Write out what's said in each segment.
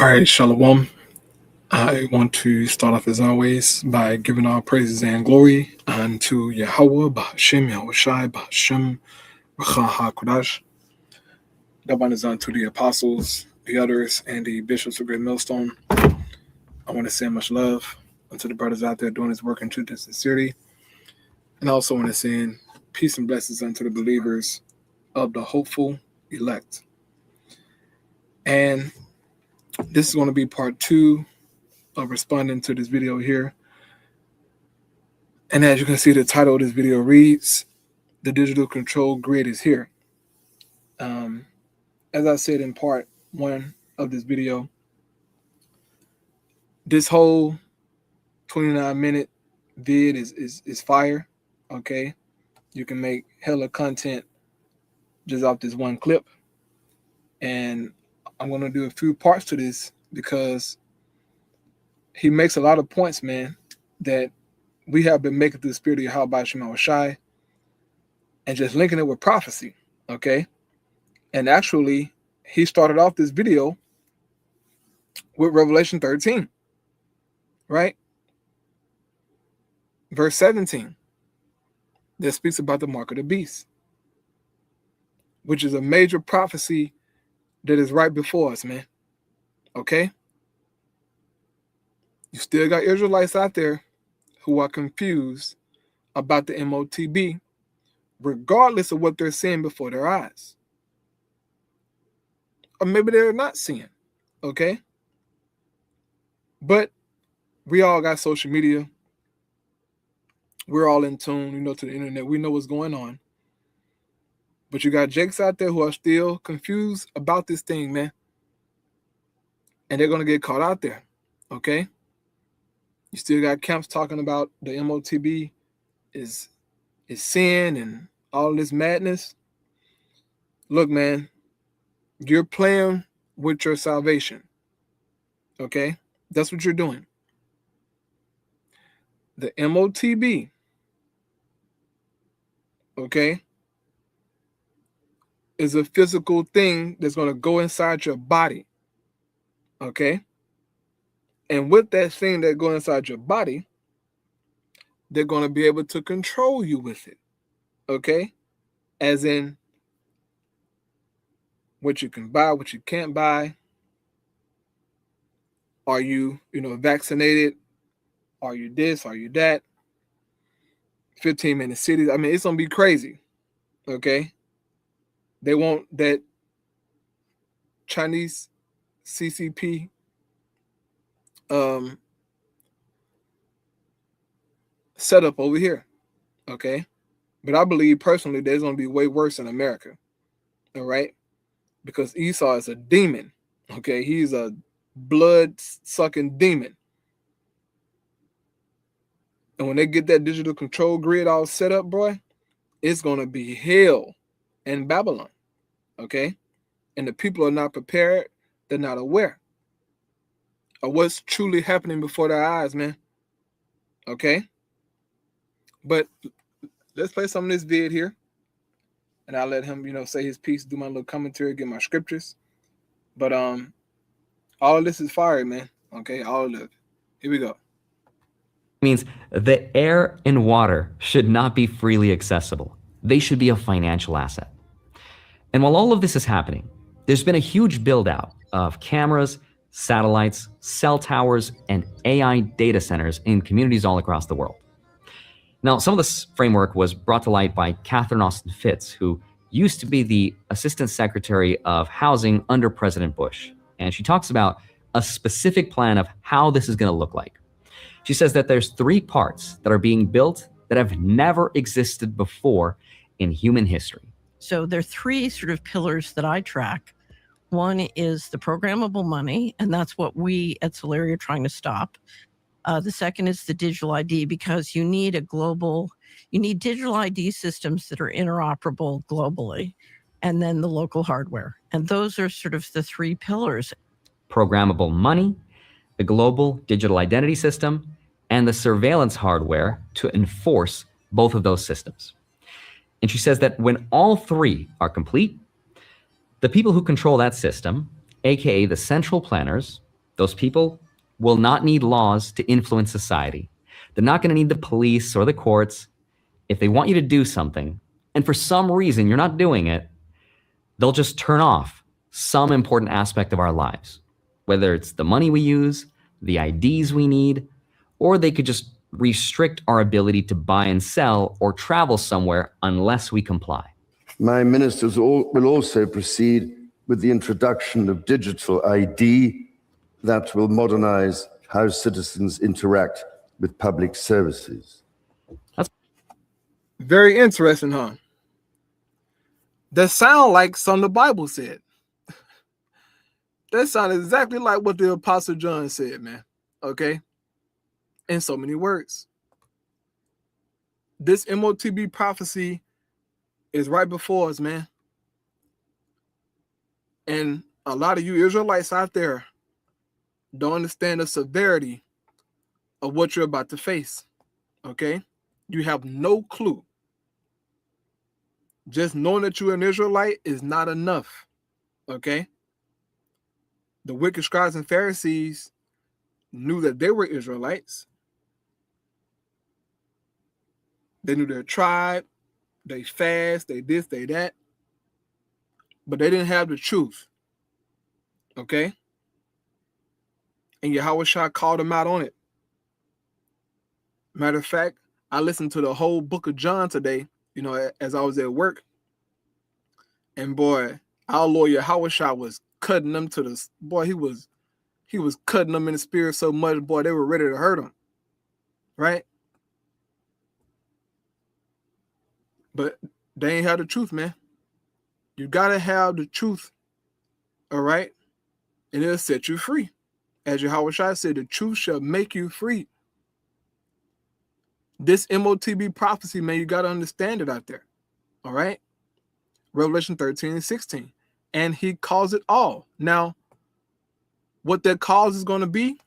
All right, Shalom. I want to start off as always by giving all praises and glory unto Yahweh, Bahashem, Yahushai, Bahashem, Racha HaKodash. Double is unto the apostles, the elders, and the bishops of Great Millstone. I want to send much love unto the brothers out there doing this work in truth and sincerity. And I also want to send peace and blessings unto the believers of the hopeful elect. And this is going to be part 2 of responding to this video here. And as you can see, the title of this video reads, "The Digital Control Grid is Here." As I said in part 1 of this video, this whole 29-minute vid is fire, okay? You can make hella content just off this one clip. And I'm going to do a few parts to this because he makes a lot of points, man, that we have been making through the spirit of Yahweh Shema Shai and just linking it with prophecy, okay? And actually, he started off this video with Revelation 13, right? Verse 17, that speaks about the mark of the beast, which is a major prophecy that is right before us, man, okay? You still got Israelites out there who are confused about the MOTB, regardless of what they're seeing before their eyes. Or maybe they're not seeing, okay? But we all got social media. We're all in tune, to the internet. We know what's going on. But you got jakes out there who are still confused about this thing, man. And they're going to get caught out there, okay? You still got camps talking about the MOTB is sin and all this madness. Look, man, you're playing with your salvation, okay? That's what you're doing. The MOTB, okay, is a physical thing that's going to go inside your body, okay? And with that thing that goes inside your body, they're going to be able to control you with it, okay? As in what you can buy, what you can't buy. Are you, vaccinated? Are you this? Are you that? 15-minute cities. I mean, it's going to be crazy, okay? They want that Chinese CCP setup over here, okay? But I believe personally there's going to be way worse in America, all right? Because Esau is a demon, okay? He's a blood-sucking demon. And when they get that digital control grid all set up, boy, it's going to be hell in Babylon, okay? And the people are not prepared. They're not aware of what's truly happening before their eyes, man, okay? But let's play some of this vid here. And I'll let him, say his piece, do my little commentary, get my scriptures. But all of this is fire, man. Okay, all of it. Here we go. Means the air and water should not be freely accessible. They should be a financial asset. And while all of this is happening, there's been a huge build out of cameras, satellites, cell towers, and AI data centers in communities all across the world. Now, some of this framework was brought to light by Catherine Austin Fitts, who used to be the Assistant Secretary of Housing under President Bush. And she talks about a specific plan of how this is going to look like. She says that there's 3 parts that are being built that have never existed before in human history. So there are 3 sort of pillars that I track. One is the programmable money, and that's what we at Solari are trying to stop. The second is the digital ID, because you need digital ID systems that are interoperable globally, and then the local hardware. And those are sort of the 3 pillars. Programmable money, the global digital identity system, and the surveillance hardware to enforce both of those systems. And she says that when all 3 are complete, the people who control that system, aka the central planners, Those people will not need laws to influence society. They're not going to need the police or the courts. If they want you to do something, and for some reason you're not doing it, they'll just turn off some important aspect of our lives, whether it's the money we use, the IDs we need, or they could just restrict our ability to buy and sell or travel somewhere unless we comply. My ministers will also proceed with the introduction of digital ID that will modernize how citizens interact with public services. Very interesting, huh? That sound like something the Bible said. That sounds exactly like what the Apostle John said, man. Okay? In so many words. This MOTB prophecy is right before us, man. And a lot of you Israelites out there don't understand the severity of what you're about to face. Okay? You have no clue. Just knowing that you're an Israelite is not enough. Okay? The wicked scribes and Pharisees knew that they were Israelites. They knew their tribe. They fast. They this, they that. But they didn't have the truth. Okay? And Yahushua called them out on it. Matter of fact, I listened to the whole book of John today, you know, as I was at work. And boy, our Lord Yahushua was cutting them to the, boy, he was cutting them in the spirit so much, boy, they were ready to hurt him. Right? But they ain't have the truth, man. You gotta have the truth. All right? And it'll set you free. As Yahushua said, the truth shall make you free. This MOTB prophecy, man, you got to understand it out there. All right? Revelation 13 and 16. And he calls it all. Now, what that cause is going to be,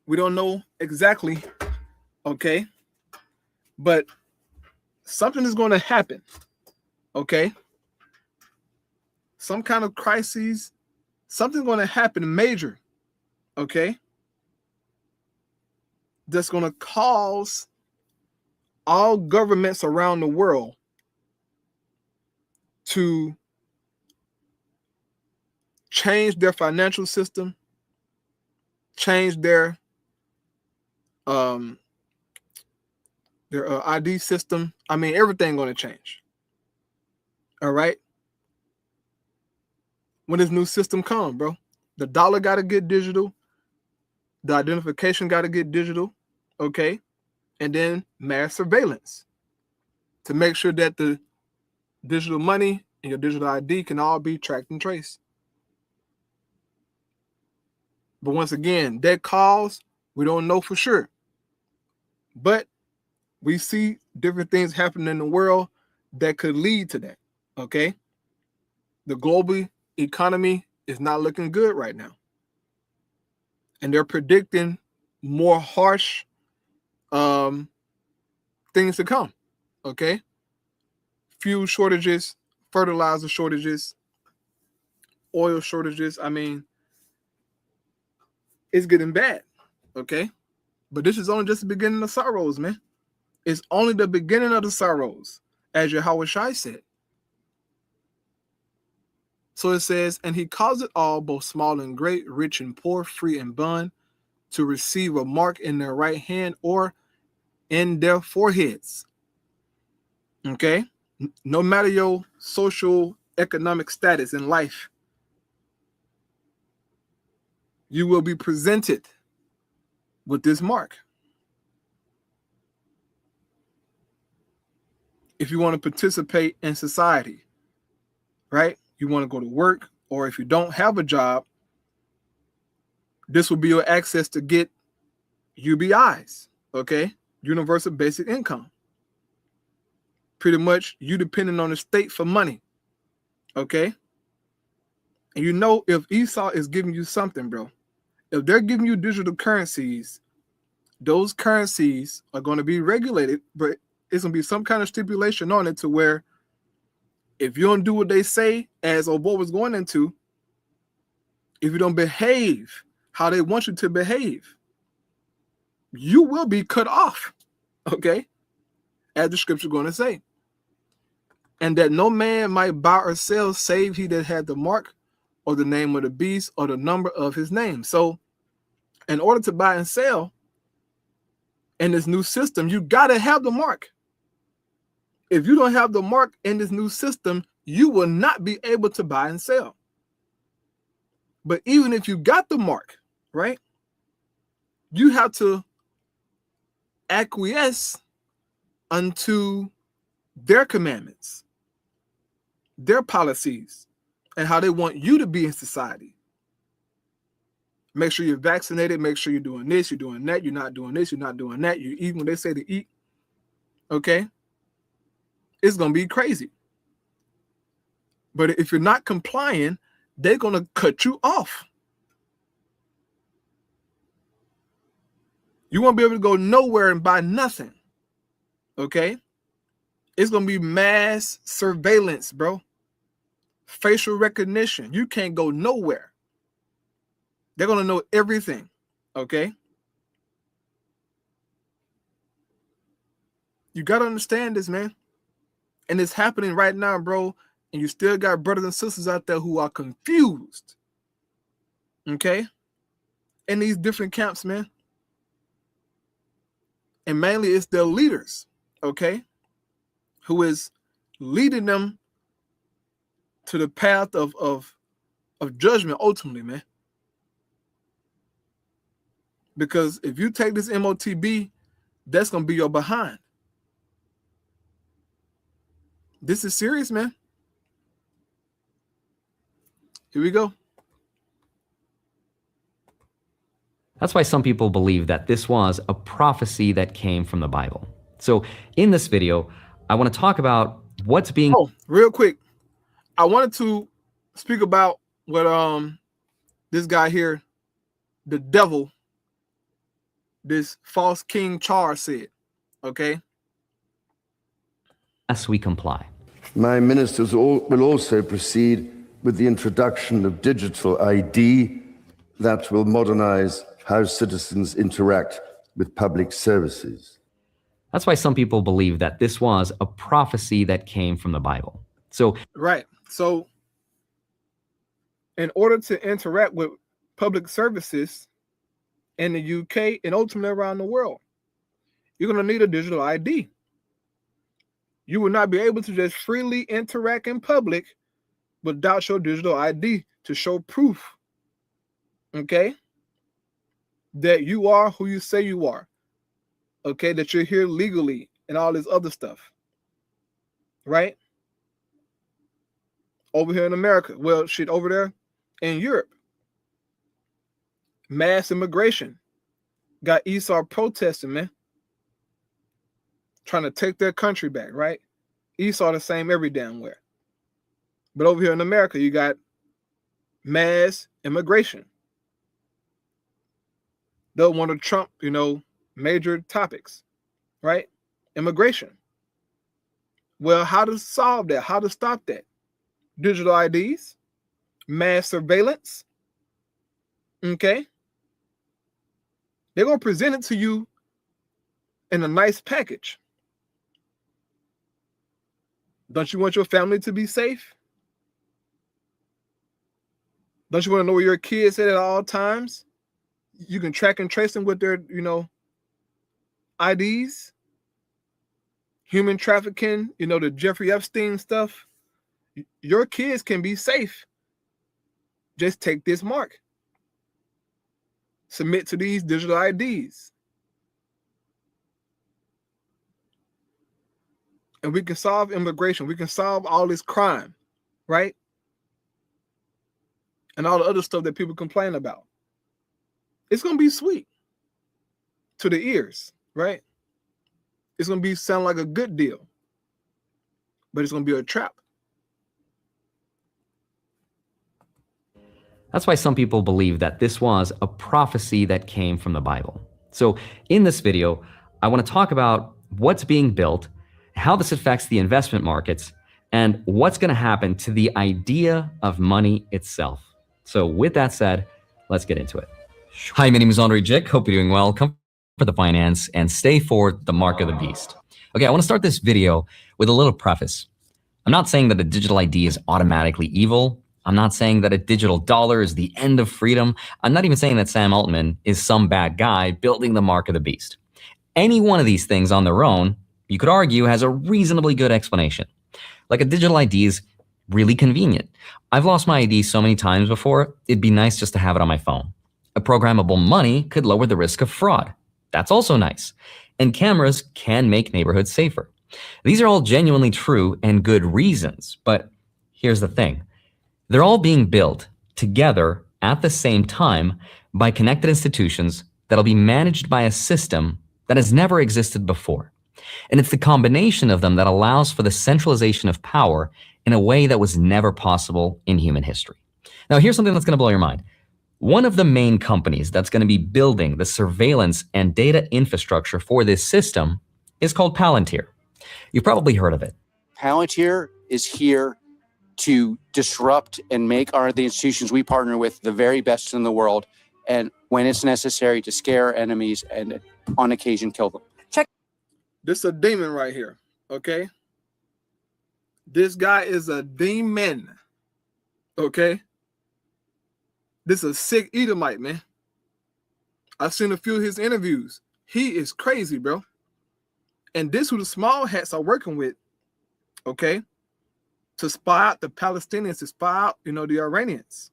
we don't know exactly. Okay? But something is going to happen. Okay? Some kind of crisis, something's going to happen major. Okay? That's going to cause all governments around the world to change their financial system, change their ID system. I mean, everything going to change. All right? When this new system comes, bro, the dollar got to get digital. The identification got to get digital. Okay? And then mass surveillance to make sure that the digital money and your digital ID can all be tracked and traced. But once again, that cause, we don't know for sure. But we see different things happening in the world that could lead to that. Okay? The global economy is not looking good right now. And they're predicting more harsh things to come. Okay? Fuel shortages, fertilizer shortages, oil shortages. I mean, it's getting bad. Okay? But this is only just the beginning of sorrows, man. It's only the beginning of the sorrows, as Yahushua said. So it says, and he caused it all, both small and great, rich and poor, free and bond, to receive a mark in their right hand or in their foreheads. Okay? No matter your social, economic status in life, you will be presented with this mark. If you want to participate in society, right? You want to go to work, or if you don't have a job, this will be your access to get UBIs, okay? Universal Basic Income. Pretty much you depending on the state for money, okay? And you know, if Esau is giving you something, bro, if they're giving you digital currencies, those currencies are going to be regulated, but it's going to be some kind of stipulation on it to where if you don't do what they say, as Obo was going into, if you don't behave how they want you to behave, you will be cut off, okay? As the scripture going to say. And that no man might buy or sell save he that had the mark or the name of the beast or the number of his name. So in order to buy and sell in this new system, you got to have the mark. If you don't have the mark in this new system, you will not be able to buy and sell. But even if you got the mark, right, you have to acquiesce unto their commandments, their policies, and how they want you to be in society. Make sure you're vaccinated. Make sure you're doing this, you're doing that. You're not doing this, you're not doing that. You eat when they say to eat. Okay? It's going to be crazy. But if you're not complying, they're going to cut you off. You won't be able to go nowhere and buy nothing. Okay? It's going to be mass surveillance, bro. Facial recognition. You can't go nowhere. They're going to know everything. Okay? You got to understand this, man. And it's happening right now, bro. And you still got brothers and sisters out there who are confused. Okay? In these different camps, man. And mainly it's their leaders, okay, who is leading them to the path of judgment ultimately, man. Because if you take this MOTB, that's going to be your behind. This is serious, man. Here we go. That's why some people believe that this was a prophecy that came from the Bible. So in this video, I want to talk about what's being... Oh, real quick. I wanted to speak about what this guy here, the devil, this false King Charles said, okay? As we comply. My ministers will also proceed with the introduction of digital ID that will modernize how citizens interact with public services. That's why some people believe that this was a prophecy that came from the Bible. So, right. So, in order to interact with public services in the UK and ultimately around the world, you're going to need a digital ID. You will not be able to just freely interact in public without your digital ID to show proof, okay, that you are who you say you are, okay, that you're here legally and all this other stuff, right? Over here in America, well, shit, over there in Europe, mass immigration, got Esau protesting, man, trying to take their country back, right? Esau the same every damn where. But over here in America, you got mass immigration. They'll want to trump, you know, major topics, right? Immigration. Well, how to solve that? How to stop that? Digital IDs, mass surveillance. Okay? They're going to present it to you in a nice package. Don't you want your family to be safe? Don't you want to know where your kids at all times? You can track and trace them with their, you know, IDs. Human trafficking, you know, the Jeffrey Epstein stuff. Your kids can be safe. Just take this mark. Submit to these digital IDs. And we can solve immigration. We can solve all this crime, right? And all the other stuff that people complain about. It's going to be sweet to the ears, right? It's going to sound like a good deal, but it's going to be a trap. That's why some people believe that this was a prophecy that came from the Bible. So in this video, I want to talk about what's being built, how this affects the investment markets, and what's going to happen to the idea of money itself. So with that said, let's get into it. Hi, my name is Andre Jick. Hope you're doing well. Come for the finance and stay for the mark of the beast. Okay, I want to start this video with a little preface. I'm not saying that a digital ID is automatically evil. I'm not saying that a digital dollar is the end of freedom. I'm not even saying that Sam Altman is some bad guy building the mark of the beast. Any one of these things on their own, you could argue, has a reasonably good explanation. Like a digital ID is really convenient. I've lost my ID so many times before, it'd be nice just to have it on my phone. A programmable money could lower the risk of fraud. That's also nice. And cameras can make neighborhoods safer. These are all genuinely true and good reasons, but here's the thing. They're all being built together at the same time by connected institutions that'll be managed by a system that has never existed before. And it's the combination of them that allows for the centralization of power in a way that was never possible in human history. Now, here's something that's going to blow your mind. One of the main companies that's going to be building the surveillance and data infrastructure for this system is called Palantir. You've probably heard of it. Palantir is here to disrupt and make the institutions we partner with the very best in the world, and when it's necessary, to scare enemies and on occasion kill them. This is a demon right here, okay? This guy is a demon, okay? This is a sick Edomite, man. I've seen a few of his interviews. He is crazy, bro. And this who the small hats are working with, okay? To spy out the Palestinians, to spy out, the Iranians.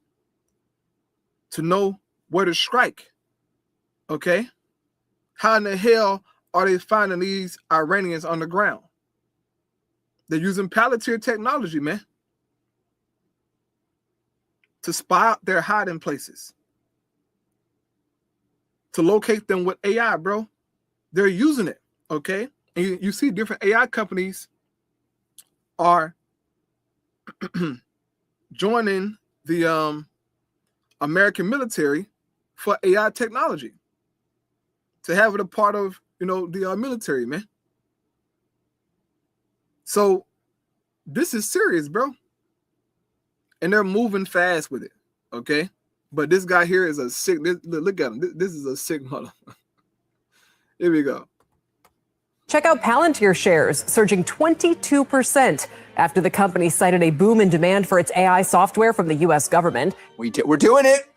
To know where to strike, okay? How in the hell are they finding these Iranians on the ground? They're using Palantir technology, man, to spy out their hiding places, to locate them with AI, bro. They're using it, okay? And you see different AI companies are joining the American military for AI technology, to have it a part of, the military, man. So this is serious, bro. And they're moving fast with it, okay? But this guy here is a sick, look at him. This is a sick mother. Here we go. Check out Palantir shares surging 22% after the company cited a boom in demand for its AI software from the U.S. government. We're doing it.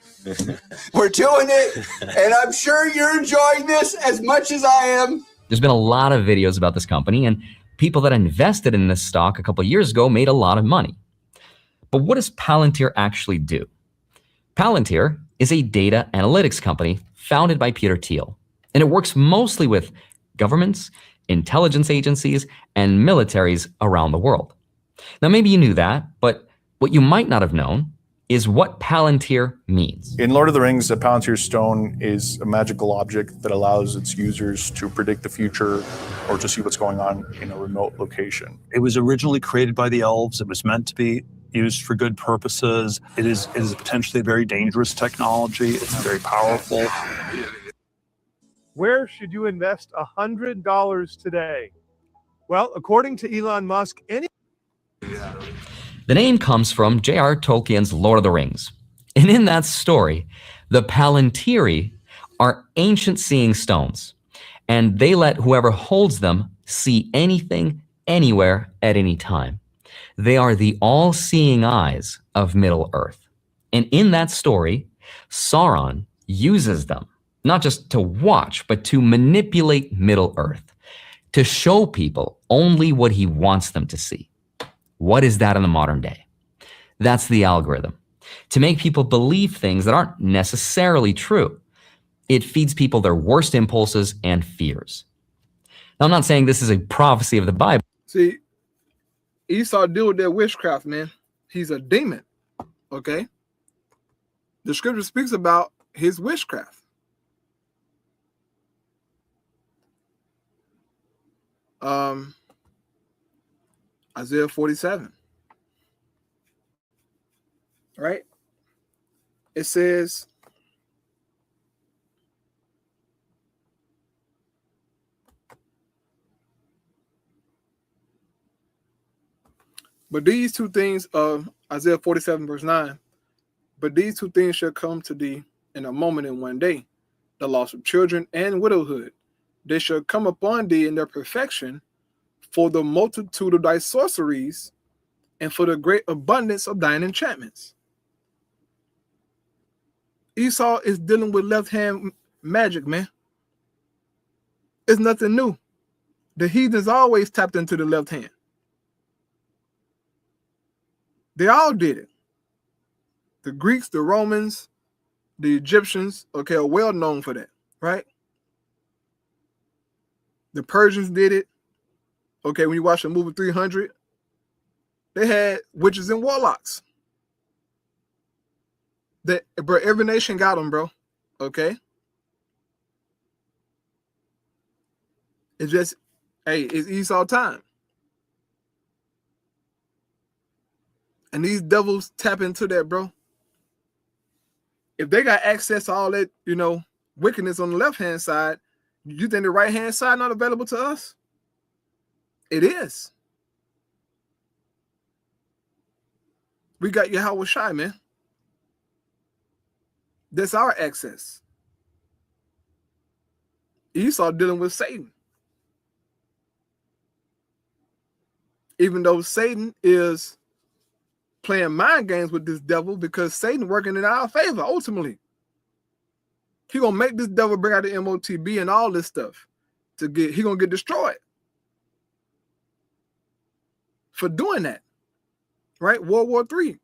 We're doing it. And I'm sure you're enjoying this as much as I am. There's been a lot of videos about this company, and people that invested in this stock a couple of years ago made a lot of money. But what does Palantir actually do? Palantir is a data analytics company founded by Peter Thiel, and it works mostly with governments, intelligence agencies, and militaries around the world. Now, maybe you knew that, but what you might not have known is what Palantir means. In Lord of the Rings, the Palantir Stone is a magical object that allows its users to predict the future or to see what's going on in a remote location. It was originally created by the elves. It was meant to be used for good purposes. It is potentially a very dangerous technology. It's very powerful. Where should you invest $100 today? Well, according to Elon Musk, The name comes from J.R. Tolkien's Lord of the Rings. And in that story, the Palantiri are ancient seeing stones, and they let whoever holds them see anything, anywhere, at any time. They are the all-seeing eyes of Middle-earth. And in that story, Sauron uses them, not just to watch, but to manipulate Middle-earth, to show people only what he wants them to see. What is that in the modern day? That's the algorithm. To make people believe things that aren't necessarily true. It feeds people their worst impulses and fears. Now, I'm not saying this is a prophecy of the Bible. See, Esau deal with that witchcraft, man. He's a demon, okay? The scripture speaks about his witchcraft. Isaiah 47, right? It says, but these two things of Isaiah 47 verse 9, but these two things shall come to thee, in a moment in one day, the loss of children and widowhood. They shall come upon thee in their perfection, for the multitude of thy sorceries, and for the great abundance of thine enchantments. Esau is dealing with left-hand magic, man. It's nothing new. The heathens always tapped into the left hand. They all did it. The Greeks, the Romans, the Egyptians, okay, are well known for that, right? The Persians did it. Okay, when you watch the movie 300, they had witches and warlocks. Bro, every nation got them, bro. Okay? It's just, hey, it's Esau time. And these devils tap into that, bro. If they got access to all that, wickedness on the left-hand side, you think the right-hand side not available to us? It is. We got Yahweh Shai, man. That's our access. Esau dealing with Satan. Even though Satan is playing mind games with this devil, because Satan working in our favor ultimately. He gonna make this devil bring out the MOTB and all this stuff he gonna get destroyed for doing that. Right? World War III.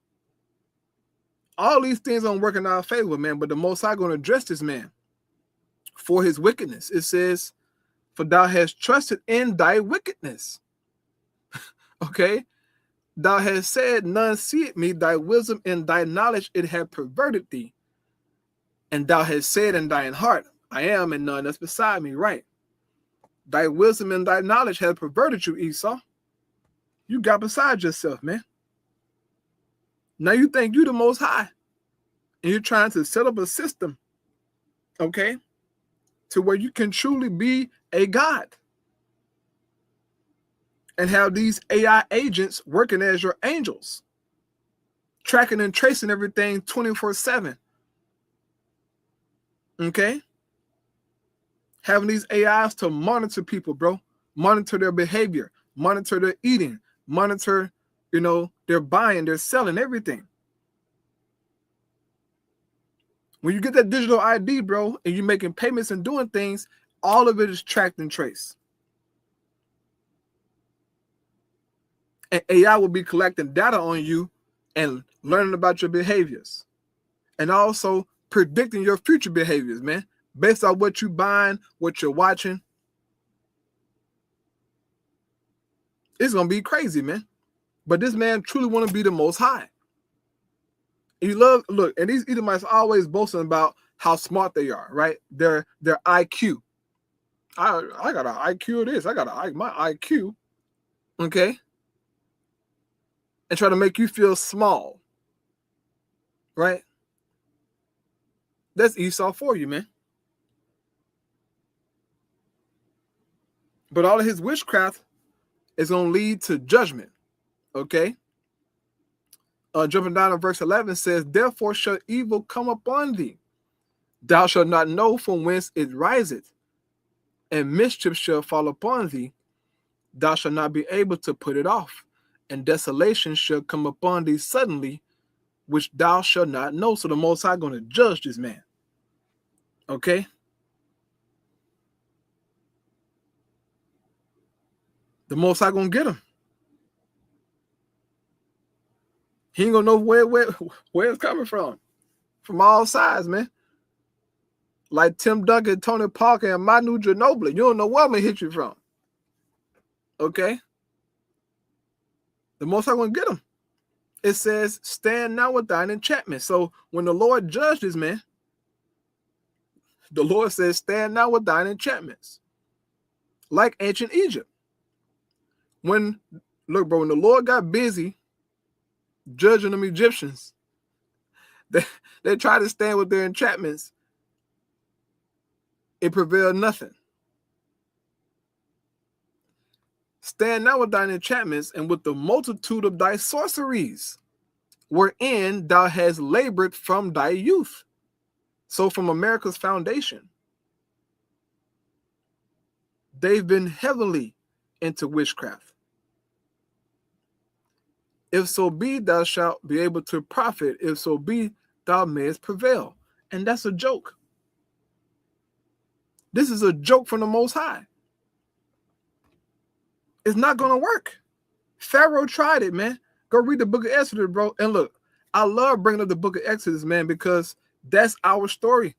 All these things don't work in our favor, man, but the Most High gonna address this man for his wickedness. It says, for thou hast trusted in thy wickedness. Okay? Thou hast said, none seeth me, thy wisdom and thy knowledge, it hath perverted thee. And thou hast said in thine heart, I am, and none else beside me. Right. Thy wisdom and thy knowledge have perverted you, Esau. You got beside yourself, man. Now you think you the Most High. And you're trying to set up a system, okay, to where you can truly be a God. And have these AI agents working as your angels, tracking and tracing everything 24/7. Okay? Having these AIs to monitor people, bro. Monitor their behavior, monitor their eating, monitor, their buying, their selling, everything. When you get that digital ID, bro, and you're making payments and doing things, all of it is tracked and traced. And AI will be collecting data on you and learning about your behaviors. And also predicting your future behaviors, man, based on what you're buying, what you're watching. It's going to be crazy, man. But this man truly want to be the Most High. And these Edomites always boasting about how smart they are, right? Their IQ. I got an IQ of this. I got my IQ. Okay? And try to make you feel small. Right? That's Esau for you, man. But all of his witchcraft is going to lead to judgment. Okay? Jumping down to verse 11 says, therefore shall evil come upon thee. Thou shalt not know from whence it riseth. And mischief shall fall upon thee. Thou shalt not be able to put it off. And desolation shall come upon thee suddenly, which thou shalt not know. So the Most High going to judge this man. Okay? The Most High going to get him. He ain't going to know where it's coming from all sides, man. Like Tim Duncan, Tony Parker, and Manu Ginobili. You don't know where I'm going to hit you from. Okay? The Most High going to get him. It says, stand now with thine enchantment. So when the Lord judged this man, the Lord says, stand now with thine enchantments. Like ancient Egypt. When the Lord got busy judging them Egyptians, they tried to stand with their enchantments. It prevailed nothing. Stand now with thine enchantments and with the multitude of thy sorceries, wherein thou hast labored from thy youth. So from America's foundation, they've been heavily into witchcraft. If so be thou shalt be able to profit, if so be thou mayest prevail. And that's a joke. This is a joke from the Most High. It's not going to work. Pharaoh tried it, man. Go read the book of Exodus, bro. And look, I love bringing up the book of Exodus, man, because that's our story.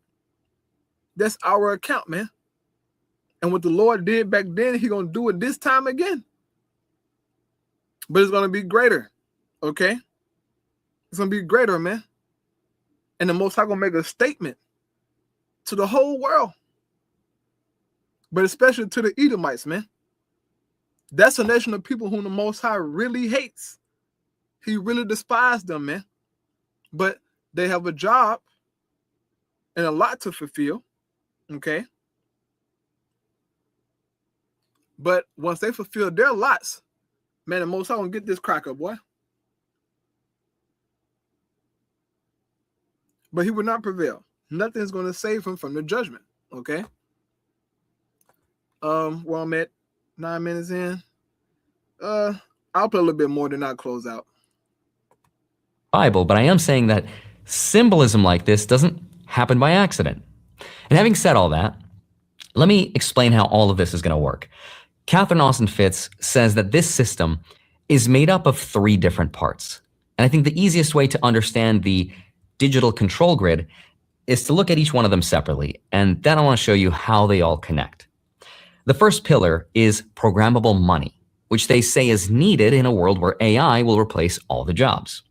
That's our account, man. And what the Lord did back then, He's going to do it this time again. But it's going to be greater, okay? It's going to be greater, man. And the Most High going to make a statement to the whole world, but especially to the Edomites, man. That's a nation of people whom the Most High really hates. He really despised them, man. But they have a job and a lot to fulfill, okay? But once they fulfill their lots, man, the Most High gonna get this cracker, boy. But he will not prevail. Nothing's going to save him from the judgment, okay? Well, I'm at 9 minutes in. I'll play a little bit more, then I'll close out. Bible, but I am saying that symbolism like this doesn't happen by accident. And having said all that, let me explain how all of this is going to work. Catherine Austin Fitts says that this system is made up of 3 different parts. And I think the easiest way to understand the digital control grid is to look at each one of them separately. And then I want to show you how they all connect. The first pillar is programmable money, which they say is needed in a world where AI will replace all the jobs.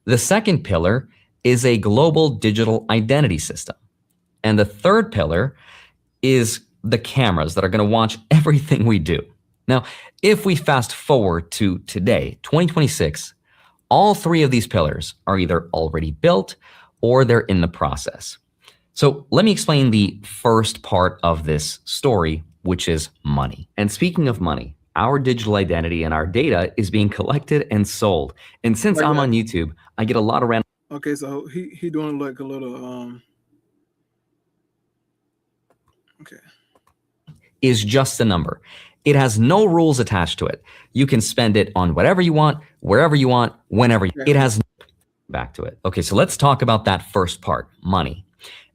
The second pillar is a global digital identity system. And the third pillar is the cameras that are going to watch everything we do. Now, if we fast forward to today, 2026, all 3 of these pillars are either already built or they're in the process. So let me explain the first part of this story, which is money. And speaking of money, our digital identity and our data is being collected and sold. And since I'm on YouTube, I get a lot of random. Okay, so he doing like a little okay. Is just a number. It has no rules attached to it. You can spend it on whatever you want, wherever you want, whenever you want. It has back to it. Okay, so let's talk about that first part, money.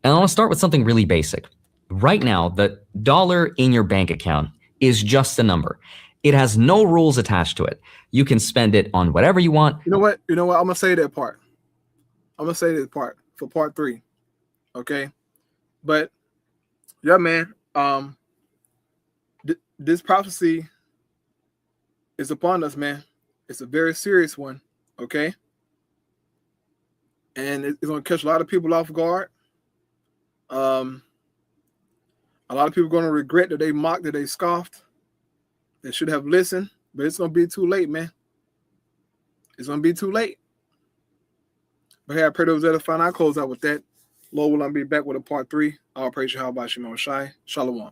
And I want to start with something really basic. Right now, the dollar in your bank account is just a number. It has no rules attached to it. You can spend it on whatever you want. You know what? I'm going to say that part. I'm going to say this part for part 3. Okay? But, yeah, man, this prophecy is upon us, man. It's a very serious one, okay? And it's going to catch a lot of people off guard. A lot of people are going to regret that they mocked, that they scoffed. They should have listened, but it's going to be too late, man. It's going to be too late. But hey, I pray those edifying. I'll close out with that. Lord will be back with a part 3. I'll praise you. How about Shema Shai? Shalom.